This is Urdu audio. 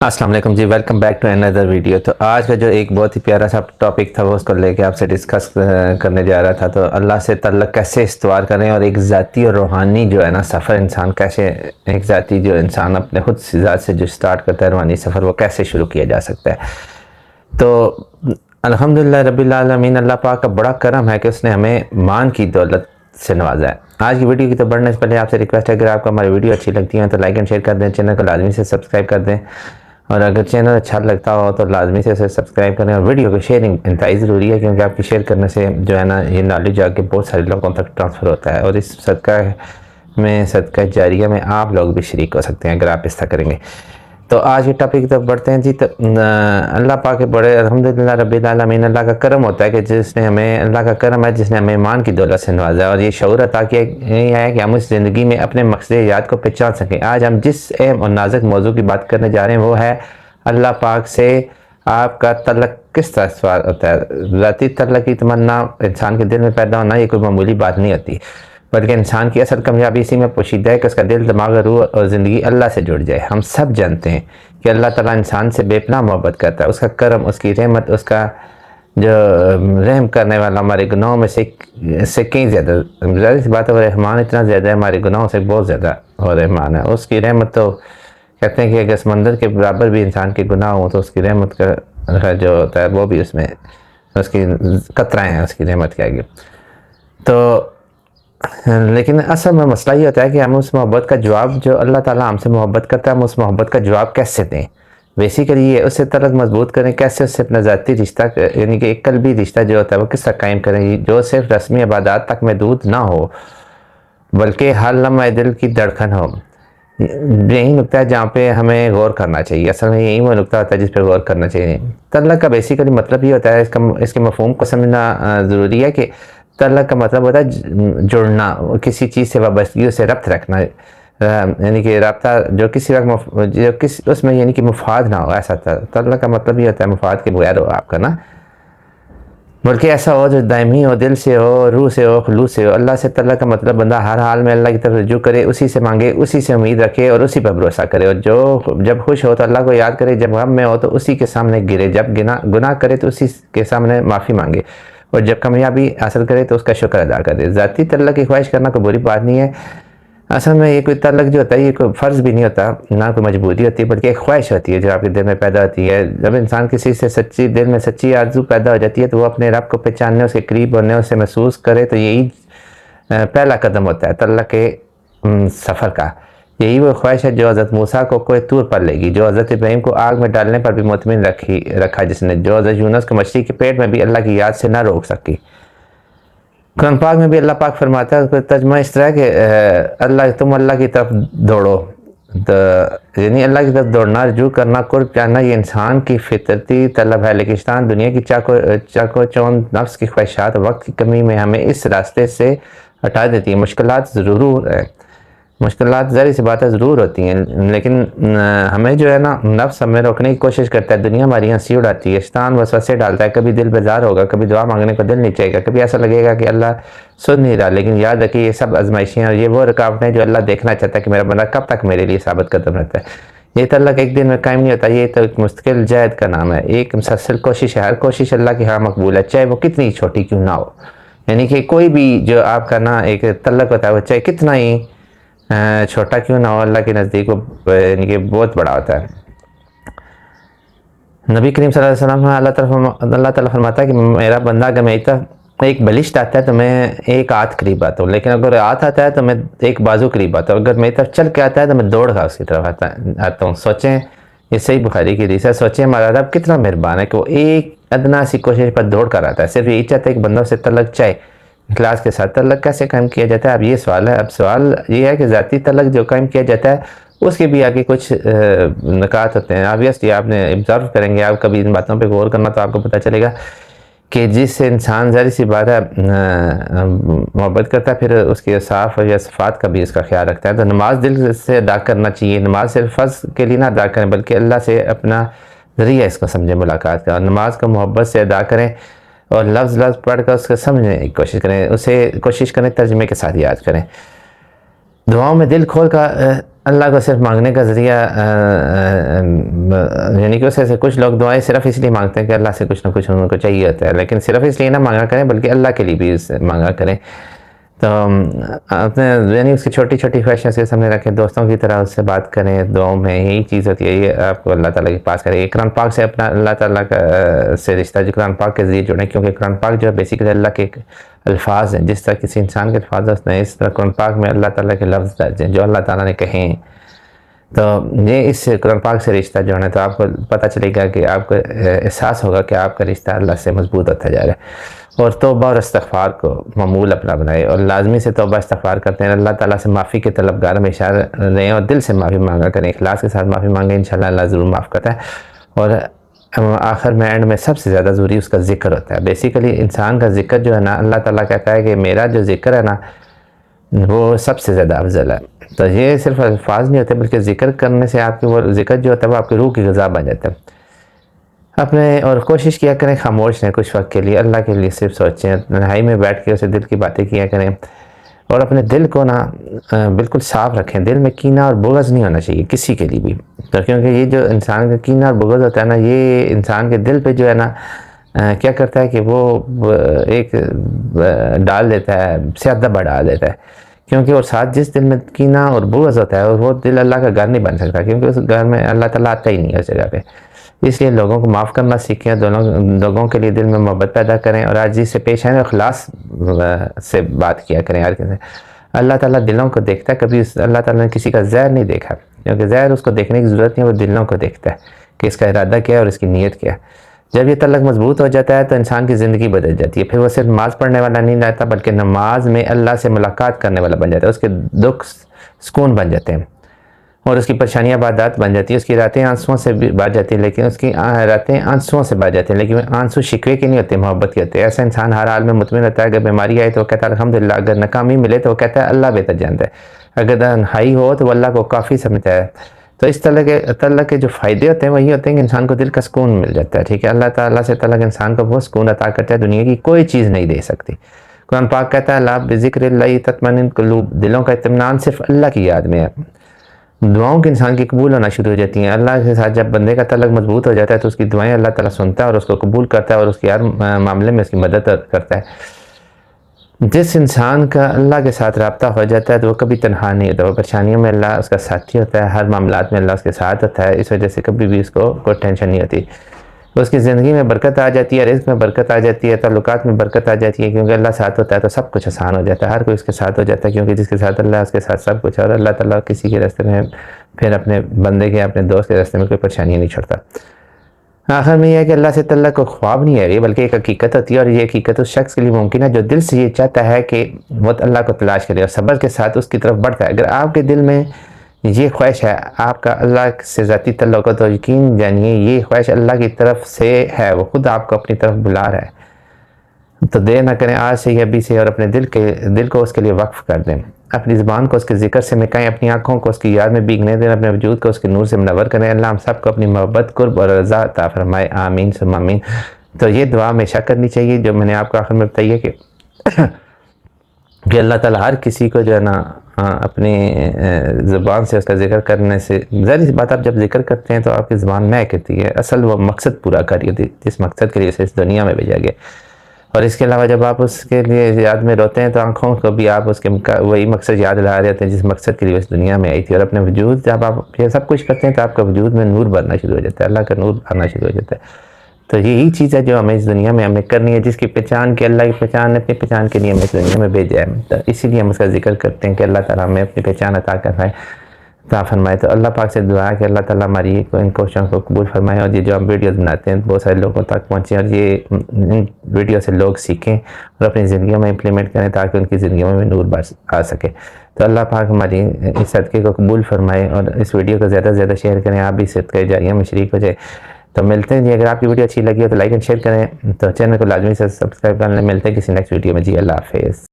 السلام علیکم جی، ویلکم بیک ٹو اندر ویڈیو۔ تو آج کا جو ایک بہت ہی پیارا سا ٹاپک تھا وہ اس کو لے کے آپ سے ڈسکس کرنے جا رہا تھا۔ تو اللہ سے تعلق کیسے استوار کریں اور ایک ذاتی اور روحانی جو ہے نا سفر انسان کیسے، ایک ذاتی جو انسان اپنے خود ذات سے جو سٹارٹ کرتا ہے روحانی سفر، وہ کیسے شروع کیا جا سکتا ہے۔ تو الحمدللہ رب العالمین، اللہ پاک کا بڑا کرم ہے کہ اس نے ہمیں مان کی دولت سے نوازا ہے۔ آج کی ویڈیو کی تو بڑھنے سے پہلے آپ سے ریکویسٹ ہے کہ اگر آپ کو ہماری ویڈیو اچھی لگتی ہے تو لائک اینڈ شیئر کر دیں، چینل کو لازمی سے سبسکرائب کر دیں، اور اگر چینل اچھا لگتا ہو تو لازمی سے اسے سبسکرائب کریں، اور ویڈیو کو شیئرنگ انتہائی ضروری ہے کیونکہ آپ کی شیئر کرنے سے جو ہے نا یہ نالج آگے بہت سارے لوگوں تک ٹرانسفر ہوتا ہے، اور اس صدقہ جاریہ میں آپ لوگ بھی شریک ہو سکتے ہیں اگر آپ اس طرح کریں گے۔ تو آج کے ٹاپک کی طرف بڑھتے ہیں جی۔ تو اللہ پاک کے بڑے الحمدللہ رب العالمین، اللہ کا کرم ہوتا ہے کہ جس نے ہمیں، اللہ کا کرم ہے جس نے ہمیں ایمان کی دولت سے نوازا ہے، اور یہ شعور عطا کیا ہے کہ ہم اس زندگی میں اپنے مقصد حیات کو پہچان سکیں۔ آج ہم جس اہم اور نازک موضوع کی بات کرنے جا رہے ہیں وہ ہے اللہ پاک سے آپ کا تعلق کس طرح استوار ہوتا ہے۔ ذاتی تعلق کی تمنا انسان کے دل میں پیدا ہونا یہ کوئی معمولی بات نہیں ہوتی، بلکہ انسان کی اصل کامیابی اسی میں پوشیدہ ہے کہ اس کا دل، دماغ، روح اور زندگی اللہ سے جڑ جائے۔ ہم سب جانتے ہیں کہ اللہ تعالیٰ انسان سے بے پناہ محبت کرتا ہے۔ اس کا کرم، اس کی رحمت، اس کا جو رحم کرنے والا ہمارے گناہوں میں سے کہیں زیادہ، ظاہر سی بات ہے وہ رحمان اتنا زیادہ ہے، ہمارے گناہوں سے بہت زیادہ وہ رحمان ہے۔ اس کی رحمت تو کہتے ہیں کہ اگر سمندر کے برابر بھی انسان کے گناہ ہوں تو اس کی رحمت کا جو ہوتا ہے وہ بھی اس میں، اس کی قطرائیں ہیں اس کی رحمت کے آگے۔ تو لیکن اصل میں مسئلہ یہ ہوتا ہے کہ ہم اس محبت کا جواب، جو اللہ تعالیٰ ہم سے محبت کرتا ہے، ہم اس محبت کا جواب کیسے دیں۔ بیسیکلی یہ اس سے تعلق مضبوط کریں، کیسے اس سے اپنا ذاتی رشتہ، یعنی کہ ایک قلبی رشتہ جو ہوتا ہے وہ کس طرح قائم کریں جو صرف رسمی عبادات تک محدود نہ ہو بلکہ ہر لمحہ دل کی دھڑکن ہو۔ یہی نقطہ ہے جہاں پہ ہمیں غور کرنا چاہیے، اصل میں یہی وہ نقطہ ہوتا ہے جس پہ غور کرنا چاہیے۔ تعلق کا بیسیکلی مطلب یہ ہوتا ہے، اس کے مفہوم کو سمجھنا ضروری ہے کہ تعلق کا مطلب ہوتا ہے جڑنا، کسی چیز سے وابستگی سے ربط رکھنا، یعنی کہ رابطہ جو کسی وقت اس میں یعنی کہ مفاد نہ ہو، ایسا تعلق کا مطلب یہ ہوتا ہے مفاد کے بغیر ہو آپ کا نا، بلکہ ایسا ہو جو دائمی ہو، دل سے ہو، روح سے ہو، خلوص سے ہو۔ اللہ سے تعلق کا مطلب بندہ ہر حال میں اللہ کی طرف رجوع کرے، اسی سے مانگے، اسی سے امید رکھے اور اسی پر بھروسہ کرے، اور جب خوش ہو تو اللہ کو یاد کرے، جب غم میں ہو تو اسی کے سامنے گرے، جب گناہ کرے تو اسی کے سامنے معافی مانگے، اور جب کامیابی حاصل کرے تو اس کا شکر ادا کرے۔ ذاتی تعلق کی خواہش کرنا کوئی بری بات نہیں ہے، اصل میں یہ کوئی تعلق جو ہوتا ہے یہ کوئی فرض بھی نہیں ہوتا، نہ کوئی مجبوری ہوتی ہے، بلکہ ایک خواہش ہوتی ہے جو آپ کے دل میں پیدا ہوتی ہے۔ جب انسان کسی سے دل میں سچی آرزو پیدا ہو جاتی ہے تو وہ اپنے رب کو پہچاننے، اس کے قریب ہونے، اسے محسوس کرے، تو یہی پہلا قدم ہوتا ہے تعلق کے سفر کا۔ یہی وہ خواہش ہے جو حضرت موسیٰ کو کوہ طور پر لے گی، جو حضرت ابراہیم کو آگ میں ڈالنے پر بھی مطمئن رکھا جس نے، جو حضرت یونس کو مچھلی کے پیٹ میں بھی اللہ کی یاد سے نہ روک سکی۔ قرآن پاک میں بھی اللہ پاک فرماتا ہے، اس کا ترجمہ اس طرح کہ تم اللہ کی طرف دوڑو، یعنی اللہ کی طرف دوڑنا، رجوع کرنا، قرب چاہنا، یہ انسان کی فطرتی طلب ہے، لیکن دنیا کی چاکو چوند نفس کی خواہشات وقت کی کمی میں ہمیں اس راستے سے ہٹا دیتی ہیں۔ مشکلات ظاہر سی بات ہے ضرور ہوتی ہیں، لیکن ہمیں جو ہے نا نفس ہمیں روکنے کی کوشش کرتا ہے، دنیا ہماری ہنسی اڑاتی ہے، شیطان وسوسے ڈالتا ہے، کبھی دل بیزار ہوگا، کبھی دعا مانگنے کو دل نہیں چاہے گا، کبھی ایسا لگے گا کہ اللہ سن نہیں رہا۔ لیکن یاد رکھیے یہ سب آزمائشیں ہیں، اور یہ وہ رکاوٹیں جو اللہ دیکھنا چاہتا ہے کہ میرا بندہ کب تک میرے لیے ثابت قدم رہتا ہے۔ یہ تعلق ایک دن میں قائم نہیں ہوتا، یہ تو ایک مستقل جہد کا نام ہے، ایک مسلسل کوشش ہے۔ ہر کوشش اللہ کی ہاں مقبول ہے، چاہے وہ کتنی چھوٹی کیوں نہ ہو۔ یعنی کہ کوئی بھی جو آپ کا نا ایک تعلق ہوتا ہے وہ چاہے کتنا ہی چھوٹا کیوں نہ ہو، اللہ کے نزدیک وہ یعنی کہ بہت بڑا ہوتا ہے۔ نبی کریم صلی اللہ علیہ وسلم اللہ تعالیٰ فرماتا ہے کہ میرا بندہ اگر میری طرف ایک بلشت آتا ہے تو میں ایک ہاتھ قریب آتا ہوں، لیکن اگر ہاتھ آتا ہے تو میں ایک بازو قریب آتا ہوں، اگر میری طرف چل کے آتا ہے تو میں دوڑ کر اس کی طرف آتا ہوں۔ سوچیں، یہ صحیح بخاری کی حدیث ہے، سوچیں ہمارا رب کتنا مہربان ہے کہ وہ ایک ادنا سی کوشش پر دوڑ کر آتا ہے، صرف یہی چاہتا ہے کہ بندوں سے تعلق چاہے۔ اخلاص کے ساتھ تعلق کیسے قائم کیا جاتا ہے؟ اب یہ سوال ہے۔ اب سوال یہ ہے کہ ذاتی تعلق جو قائم کیا جاتا ہے اس کے بھی آگے کچھ نکات ہوتے ہیں، آبویسلی آپ نے ابزرو کریں گے، آپ کبھی ان باتوں پہ غور کرنا تو آپ کو پتہ چلے گا کہ جس سے انسان ظاہر سی بات ہے محبت کرتا ہے، پھر اس کے صاف یا صفات کا بھی اس کا خیال رکھتا ہے۔ تو نماز دل سے ادا کرنا چاہیے، نماز صرف فرض کے لیے نہ ادا کریں بلکہ اللہ سے اپنا ذریعہ اس کو سمجھیں ملاقات کا، اور نماز کو محبت سے ادا کریں اور لفظ پڑھ کر اس کو سمجھنے کی کوشش کریں، اسے کوشش کریں ترجمے کے ساتھ یاد کریں۔ دعاؤں میں دل کھول کر اللہ کو صرف مانگنے کا ذریعہ یعنی کہ اسے کچھ لوگ دعائیں صرف اس لیے مانگتے ہیں کہ اللہ سے کچھ نہ کچھ ان کو چاہیے ہوتا ہے، لیکن صرف اس لیے نہ مانگا کریں بلکہ اللہ کے لیے بھی مانگا کریں۔ تو اپنے یعنی اس کی چھوٹی چھوٹی خواہشیں اس کے سامنے رکھیں، دوستوں کی طرح اس سے بات کریں، دعاؤں میں یہی چیز ہوتی ہے، یہ آپ کو اللہ تعالیٰ کے پاس کرے۔ قرآن پاک سے اپنا اللہ تعالیٰ کا سے رشتہ جو قرآن پاک کے ذریعے جڑیں، کیونکہ قرآن پاک جو ہے بیسیکلی اللہ کے الفاظ ہیں، جس طرح کسی انسان کے الفاظ ہوتے ہیں اس طرح قرآن پاک میں اللہ تعالیٰ کے لفظ درج ہیں جو اللہ تعالیٰ نے کہے ہیں۔ تو یہ اس قرآن پاک سے رشتہ جو ہے تو آپ کو پتہ چلے گا کہ آپ کو احساس ہوگا کہ آپ کا رشتہ اللہ سے مضبوط ہوتا جا رہا ہے۔ اور توبہ اور استغفار کو معمول اپنا بنائے، اور لازمی سے توبہ استغفار کرتے ہیں، اللہ تعالیٰ سے معافی کے طلبگار ہمیشہ رہیں اور دل سے معافی مانگا کریں، اخلاص کے ساتھ معافی مانگیں، انشاءاللہ اللہ ضرور معاف کرتا ہے۔ اور آخر میں اینڈ میں سب سے زیادہ ضروری اس کا ذکر ہوتا ہے۔ بیسیکلی انسان کا ذکر جو ہے نا، اللہ تعالیٰ کہتا ہے کہ میرا جو ذکر ہے نا وہ سب سے زیادہ افضل ہے۔ تو یہ صرف الفاظ نہیں ہوتے بلکہ ذکر کرنے سے آپ کی وہ ذکر جو ہوتا ہے وہ آپ کی روح کی غذا بن جاتا ہے۔ اپنے اور کوشش کیا کریں خاموش رہیں کچھ وقت کے لیے، اللہ کے لیے صرف سوچیں، تنہائی میں بیٹھ کے اسے دل کی باتیں کیا کریں، اور اپنے دل کو نا بالکل صاف رکھیں۔ دل میں کینہ اور بغض نہیں ہونا چاہیے کسی کے لیے بھی، تو کیونکہ یہ جو انسان کا کینہ اور بغض ہوتا ہے نا، یہ انسان کے دل پہ جو ہے نا کیا کرتا ہے کہ وہ ایک ڈال دیتا ہے، سیاہ دبا ڈال دیتا ہے، کیونکہ اور ساتھ جس دل میں کینہ اور بغض ہوتا ہے وہ دل اللہ کا گھر نہیں بن سکتا، کیونکہ اس گھر میں اللہ تعالیٰ آتا ہی نہیں ہے اس جگہ پہ۔ اس لیے لوگوں کو معاف کرنا سیکھیں، لوگوں کے لیے دل میں محبت پیدا کریں، اور عاجزی سے پیش آئیں، اخلاص سے بات کیا کریں ہر کسی۔ اللہ تعالیٰ دلوں کو دیکھتا ہے، کبھی اللہ تعالیٰ نے کسی کا زہر نہیں دیکھا، کیونکہ زہر اس کو دیکھنے کی ضرورت نہیں ہے، وہ دلوں کو دیکھتا ہے کہ اس کا ارادہ کیا ہے اور اس کی نیت کیا ہے۔ جب یہ تعلق مضبوط ہو جاتا ہے تو انسان کی زندگی بدل جاتی ہے، پھر وہ صرف نماز پڑھنے والا نہیں رہتا بلکہ نماز میں اللہ سے ملاقات کرنے والا بن جاتا ہے، اس کے دکھ سکون بن جاتے ہیں، اور اس کی پریشانیاں بادات بن جاتی ہیں، اس کی راتیں آنسوؤں سے بات جاتی ہیں، لیکن اس کی راتیں آنسوؤں سے بات جاتی ہیں، لیکن آنسو شکوے کے نہیں ہوتے، محبت کے ہوتے ہیں۔ ایسا انسان ہر حال میں مطمئن رہتا ہے، اگر بیماری آئے تو وہ کہتا ہے الحمدللہ، اگر ناکامی ملے تو وہ کہتا ہے اللہ بہتر جانتا ہے، اگر تنہائی ہو تو وہ اللہ کو کافی سمجھتا ہے۔ تو اس طرح کے جو فائدے ہوتے ہیں وہی ہوتے ہیں کہ انسان کو دل کا سکون مل جاتا ہے، ٹھیک ہے۔ اللہ تعالیٰ سے تعلق انسان کو وہ سکون عطا کرتا ہے دنیا کی کوئی چیز نہیں دے سکتی۔ قرآن پاک کہتا ہے لا بذکر اللہ تطمئن القلوب، دلوں کا اطمینان صرف اللہ کی یاد میں ہے۔ دعاؤں کے انسان کی قبول ہونا شروع ہو جاتی ہیں، اللہ کے ساتھ جب بندے کا تعلق مضبوط ہو جاتا ہے تو اس کی دعائیں اللہ تعالیٰ سنتا ہے اور اس کو قبول کرتا ہے، اور اس کی ہر معاملے میں اس کی مدد کرتا ہے۔ جس انسان کا اللہ کے ساتھ رابطہ ہو جاتا ہے تو وہ کبھی تنہا نہیں ہوتا، وہ پریشانیوں میں اللہ اس کا ساتھی ہوتا ہے، ہر معاملات میں اللہ اس کے ساتھ ہوتا ہے، اس وجہ سے کبھی بھی اس کو کوئی ٹینشن نہیں ہوتی۔ اس کی زندگی میں برکت آ جاتی ہے، رزق میں برکت آ جاتی ہے، تعلقات میں برکت آ جاتی ہے، کیونکہ اللہ ساتھ ہوتا ہے تو سب کچھ آسان ہو جاتا ہے، ہر کوئی اس کے ساتھ ہو جاتا ہے، کیونکہ جس کے ساتھ اللہ اس کے ساتھ سب کچھ ہے، اور اللہ تعالیٰ کسی کے راستے میں پھر اپنے بندے کے اپنے دوست کے راستے میں کوئی پریشانی نہیں چھوڑتا۔ آخر میں یہ ہے کہ اللہ سے تعلق کو خواب نہیں ہے یہ، بلکہ ایک حقیقت ہوتی ہے، اور یہ حقیقت اس شخص کے لیے ممکن ہے جو دل سے یہ چاہتا ہے کہ وہ اللہ کو تلاش کرے اور صبر کے ساتھ اس کی طرف بڑھتا ہے۔ اگر آپ کے دل میں یہ خواہش ہے آپ کا اللہ سے ذاتی تعلق ہو تو یقین جانیے یہ خواہش اللہ کی طرف سے ہے، وہ خود آپ کو اپنی طرف بلا رہا ہے۔ تو دیر نہ کریں، آج سے یا ابھی سے، اور اپنے دل کو اس کے لیے وقف کر دیں، اپنی زبان کو اس کے ذکر سے مکائیں، اپنی آنکھوں کو اس کی یاد میں بھیگنے دیں، اپنے وجود کو اس کے نور سے منور کریں۔ اللہ ہم سب کو اپنی محبت، قرب اور رضا عطا فرمائے، آمین ثم آمین۔ تو یہ دعا ہمیشہ کرنی چاہیے جو میں نے آپ کو آخر میں بتائی ہے کہ اللہ تعالیٰ ہر کسی کو جو ہے نا اپنی زبان سے اس کا ذکر کرنے سے، ظاہر سی بات آپ جب ذکر کرتے ہیں تو آپ کی زبان میں کہتی ہے، اصل وہ مقصد پورا کر رہی ہوتی جس مقصد کے لیے اسے اس دنیا میں بھیجا گیا۔ اور اس کے علاوہ جب آپ اس کے لیے یاد میں روتے ہیں تو آنکھوں کو بھی آپ اس کے وہی مقصد یاد دلا رہے ہوتے ہیں جس مقصد کے لیے اس دنیا میں آئی تھی، اور اپنے وجود جب آپ یہ سب کچھ کرتے ہیں تو آپ کا وجود میں نور بھرنا شروع ہو جاتا ہے، اللہ کا نور آنا شروع ہو جاتا ہے۔ تو یہی چیز ہے جو ہمیں اس دنیا میں ہمیں کرنی ہے، جس کی پہچان کہ اللہ کی پہچان اپنی پہچان کے لیے ہمیں اس دنیا میں بھیجا ہے، تو اسی لیے ہم اس کا ذکر کرتے ہیں کہ اللہ تعالیٰ ہمیں اپنی پہچان عطا فرمائے۔ تو اللہ پاک سے دعا ہے کہ اللہ تعالیٰ ہماری ان کوششوں کو قبول فرمائے، اور یہ جو ہم ویڈیوز بناتے ہیں بہت سارے لوگوں تک پہنچیں، اور یہ ان ویڈیو سے لوگ سیکھیں اور اپنی زندگیوں میں امپلیمنٹ کریں تاکہ ان کی زندگیوں میں نور آ سکے۔ تو اللہ پاک ہماری اس صدقے کو قبول فرمائے، اور اس ویڈیو کو زیادہ سے زیادہ شیئر کریں، آپ بھی صدقہ جاریہ میں شریک ہو جائے۔ تو ملتے ہیں جی، اگر آپ کی ویڈیو اچھی لگی ہو تو لائک اینڈ شیئر کریں، تو چینل کو لازمی سے سبسکرائب کر لیں۔ ملتے ہیں کسی نیکسٹ ویڈیو میں جی، اللہ حافظ۔